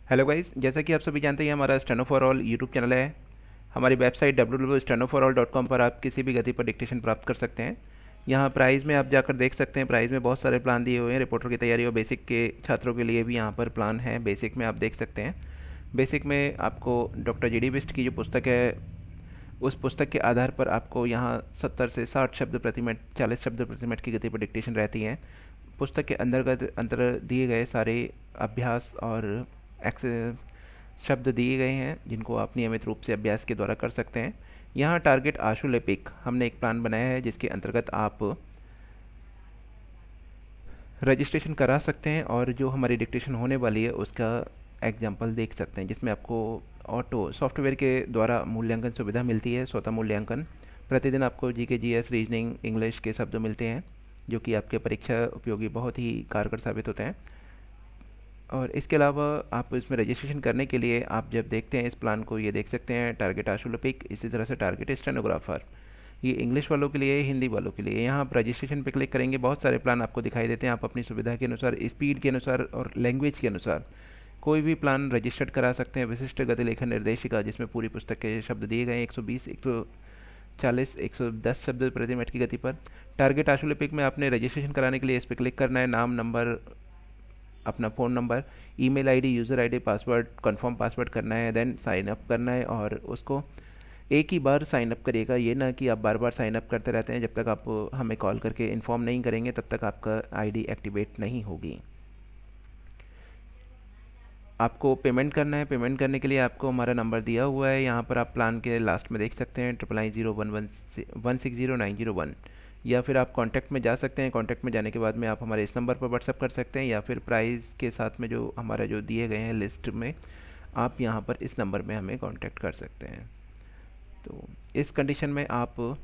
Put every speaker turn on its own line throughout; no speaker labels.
Hello guys, जैसा कि आप सभी जानते हैं हमारा steno for all YouTube channel है। हमारी वेबसाइट www.stenoforall.com पर आप किसी भी गति पर डिक्टेशन प्राप्त कर सकते हैं। यहाँ प्राइस में आप जाकर देख सकते हैं। प्राइस में बहुत सारे प्लान दिए हुए हैं। रिपोर्टर की तैयारी और बेसिक के छात्रों के लिए भी यहाँ पर प्लान है। बेसिक में आप देख सकते हैं। बेसिक में आपको डॉक्टर जी डी बिस्ट की जो पुस्तक है, उस पुस्तक के आधार पर आपको यहाँ 70 से 60 शब्द प्रति मिनट, 40 शब्द प्रति मिनट की गति पर डिक्टेशन रहती है। पुस्तक के अंतर दिए गए सारे अभ्यास और शब्द दिए गए हैं जिनको आप नियमित रूप से अभ्यास के द्वारा कर सकते हैं। यहाँ टारगेट आशुलिपिक हमने एक प्लान बनाया है जिसके अंतर्गत आप रजिस्ट्रेशन करा सकते हैं और जो हमारी डिक्टेशन होने वाली है उसका एग्जाम्पल देख सकते हैं, जिसमें आपको ऑटो सॉफ्टवेयर के द्वारा मूल्यांकन सुविधा मिलती है। स्वतः मूल्यांकन प्रतिदिन आपको जीके, जीएस, रीजनिंग, इंग्लिश के शब्द मिलते हैं जो कि आपके परीक्षा उपयोगी बहुत ही कारगर साबित होते हैं। और इसके अलावा आप इसमें रजिस्ट्रेशन करने के लिए आप जब देखते हैं इस प्लान को, ये देख सकते हैं टारगेट आशुलिपिक, इसी तरह से टारगेट स्टेनोग्राफर, ये इंग्लिश वालों के लिए, हिंदी वालों के लिए। यहाँ आप रजिस्ट्रेशन पे क्लिक करेंगे, बहुत सारे प्लान आपको दिखाई देते हैं। आप अपनी सुविधा के अनुसार, स्पीड के अनुसार और लैंग्वेज के अनुसार कोई भी प्लान रजिस्टर्ड करा सकते हैं। विशिष्ट गति लेखन निर्देशिका, जिसमें पूरी पुस्तक के शब्द दिए गए हैं 120, 140, 110 शब्द प्रति मिनट की गति पर। टारगेट आशुलिपिक में आपने रजिस्ट्रेशन कराने के लिए इस पर क्लिक करना है। नाम, नंबर, अपना phone number, email ID, user ID, password, confirm password करना है, देन साइन अप करना है। और उसको एक ही बार साइन अप करिएगा, ये ना कि आप बार बार साइन अप करते रहते हैं। जब तक आप हमें कॉल करके इन्फॉर्म नहीं करेंगे तब तक आपका आईडी एक्टिवेट नहीं होगी। आपको पेमेंट करना है। पेमेंट करने के लिए आपको हमारा नंबर दिया हुआ है, यहाँ पर आप प्लान के लास्ट में देख सकते हैं 99901160901, या फिर आप कांटेक्ट में जा सकते हैं। कांटेक्ट में जाने के बाद में आप हमारे इस नंबर पर व्हाट्सअप कर सकते हैं, या फिर प्राइस के साथ में जो हमारा जो दिए गए हैं लिस्ट में, आप यहाँ पर इस नंबर में हमें कांटेक्ट कर सकते हैं। तो इस कंडीशन में आप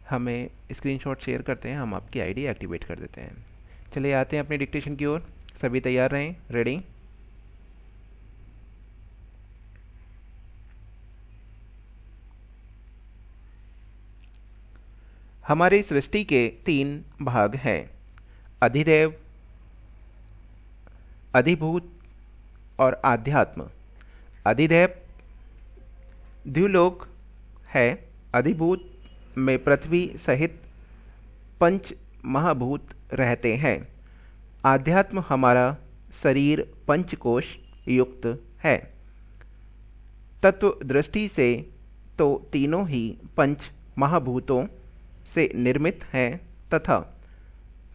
हमें स्क्रीनशॉट शेयर करते हैं, हम आपकी आईडी एक्टिवेट कर देते हैं। चलिए आते हैं अपनी डिक्टेशन की ओर। सभी तैयार रहें, रेडी। हमारी सृष्टि के 3 भाग हैं: अधिदेव, अधिभूत और आध्यात्म। अधिदेव द्युलोक है। अधिभूत में पृथ्वी सहित पंच महाभूत रहते हैं। आध्यात्म हमारा शरीर पंचकोश युक्त है। तत्व दृष्टि से तो तीनों ही पंच महाभूतों से निर्मित हैं तथा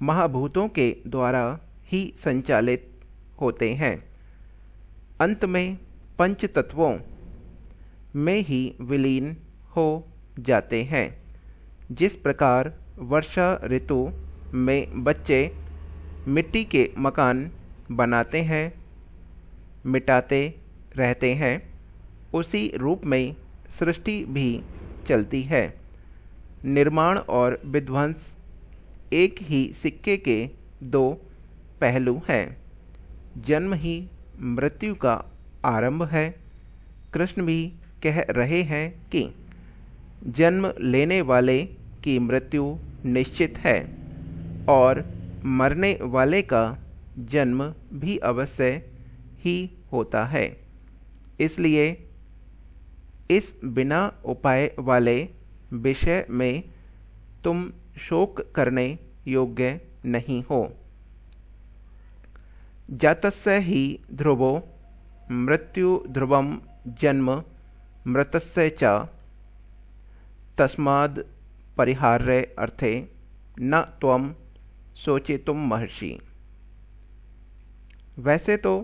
महाभूतों के द्वारा ही संचालित होते हैं। अंत में पंच तत्वों में ही विलीन हो जाते हैं। जिस प्रकार वर्षा ऋतु में बच्चे मिट्टी के मकान बनाते हैं, मिटाते रहते हैं, उसी रूप में सृष्टि भी चलती है। निर्माण और विध्वंस एक ही सिक्के के 2 पहलू हैं। जन्म ही मृत्यु का आरंभ है। कृष्ण भी कह रहे हैं कि जन्म लेने वाले की मृत्यु निश्चित है और मरने वाले का जन्म भी अवश्य ही होता है। इसलिए इस बिना उपाय वाले विषय में तुम शोक करने योग्य नहीं हो। जातस्य ही ध्रुवो मृत्यु ध्रुवम जन्म मृतस्य च तस्माद् परिहार्य अर्थे न त्वं शोचितुम महर्षि। वैसे तो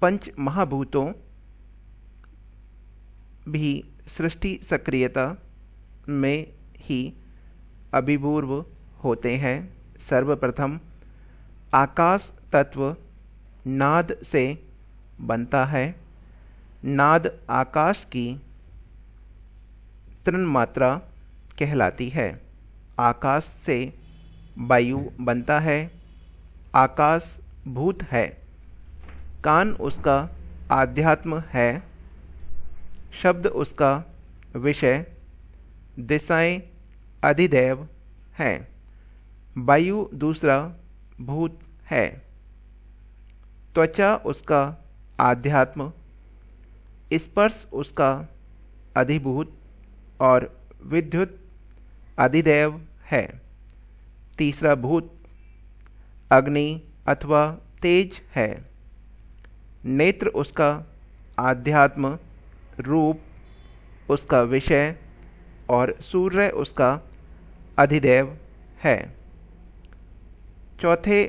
पंच महाभूतों भी सृष्टि सक्रियता में ही अभिभूर्व होते हैं। सर्वप्रथम आकाश तत्व नाद से बनता है। नाद आकाश की तन्मात्रा कहलाती है। आकाश से वायु बनता है। आकाश भूत है। कान उसका आध्यात्म है। शब्द उसका विषय। दिशाएं अधिदेव हैं। वायु दूसरा भूत है। त्वचा उसका आध्यात्म, स्पर्श उसका अधिभूत और विद्युत अधिदैव है। तीसरा भूत अग्नि अथवा तेज है। नेत्र उसका आध्यात्म, रूप उसका विषय और सूर्य उसका अधिदैव है। चौथे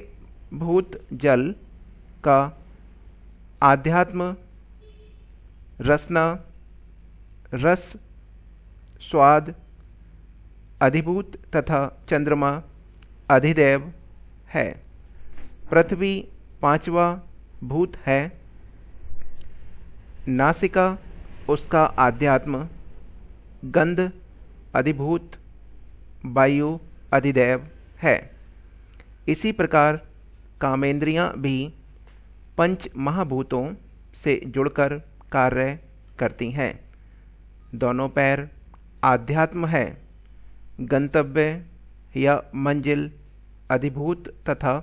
भूत जल का आध्यात्म, रसना, रस, स्वाद अधिभूत तथा चंद्रमा अधिदैव है। पृथ्वी पांचवा भूत है। नासिका उसका आध्यात्म, गंध अधिभूत, वायु अधिदैव है। इसी प्रकार कामेंद्रियां भी पंच महाभूतों से जुड़कर कार्य करती हैं। दोनों पैर आध्यात्म है। गंतव्य या मंजिल अधिभूत तथा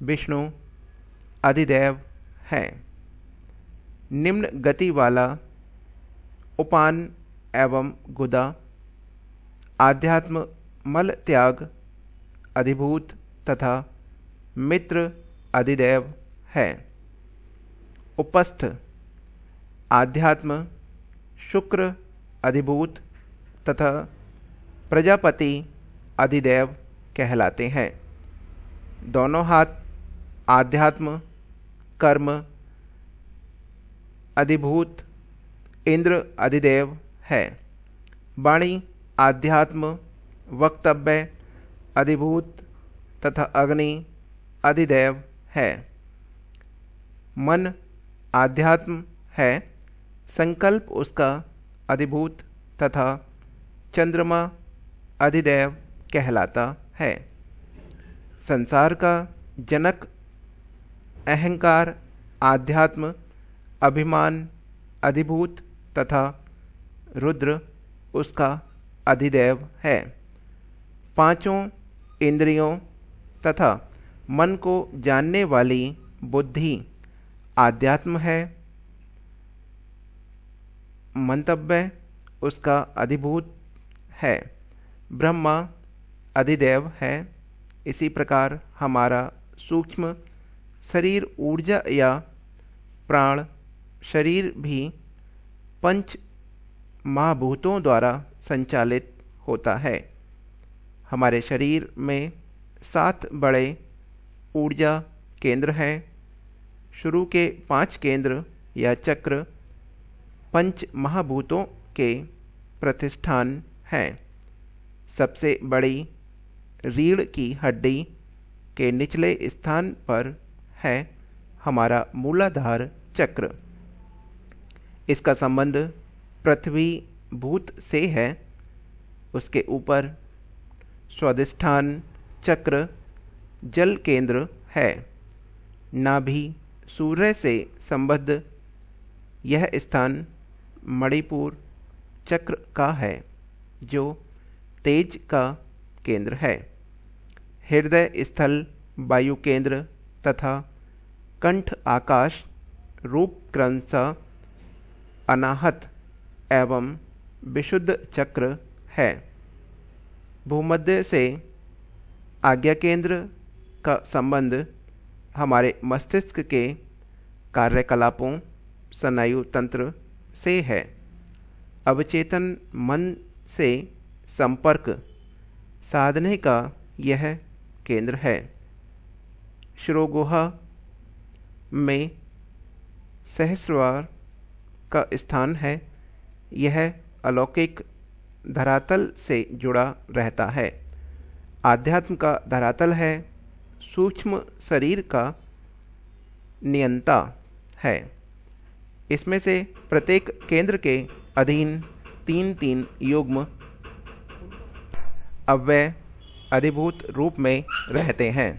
विष्णु अधिदैव है। निम्न गति वाला उपान एवं गुदा आध्यात्म, मल त्याग अधिभूत तथा मित्र अधिदैव है। उपस्थ आध्यात्म, शुक्र अधिभूत तथा प्रजापति अधिदैव कहलाते हैं। दोनों हाथ आध्यात्म, कर्म अधिभूत, इंद्र अधिदैव है। वाणी आध्यात्म, वक्तव्य अधिभूत तथा अग्नि अधिदैव है। मन आध्यात्म है। संकल्प उसका अधिभूत तथा चंद्रमा अधिदैव कहलाता है। संसार का जनक अहंकार आध्यात्म, अभिमान अधिभूत तथा रुद्र उसका अधिदैव है। पांचों इंद्रियों तथा मन को जानने वाली बुद्धि आध्यात्म है। मंतव्य उसका अधिभूत है। ब्रह्मा अधिदैव है। इसी प्रकार हमारा सूक्ष्म शरीर ऊर्जा या प्राण शरीर भी पंच महाभूतों द्वारा संचालित होता है। हमारे शरीर में 7 बड़े ऊर्जा केंद्र हैं। शुरू के 5 केंद्र या चक्र पंच महाभूतों के प्रतिष्ठान हैं। सबसे बड़ी रीढ़ की हड्डी के निचले स्थान पर है हमारा मूलाधार चक्र। इसका संबंध पृथ्वी भूत से है। उसके ऊपर स्वादिष्ठान चक्र जल केंद्र है। नाभि सूर्य से संबद्ध यह स्थान मणिपुर चक्र का है जो तेज का केंद्र है। हृदय स्थल वायु केंद्र तथा कंठ आकाश रूप क्रमशः अनाहत एवं विशुद्ध चक्र है। भूमध्य से आज्ञा केंद्र का संबंध हमारे मस्तिष्क के कार्यकलापों स्नायु तंत्र से है। अवचेतन मन से संपर्क साधने का यह केंद्र है। शिरोगुहा में सहस्रवार का स्थान है। यह अलौकिक धरातल से जुड़ा रहता है। आध्यात्म का धरातल है। सूक्ष्म शरीर का नियंता है। इसमें से प्रत्येक केंद्र के अधीन 3-3 युग्म अव्यय अधिभूत रूप में रहते हैं।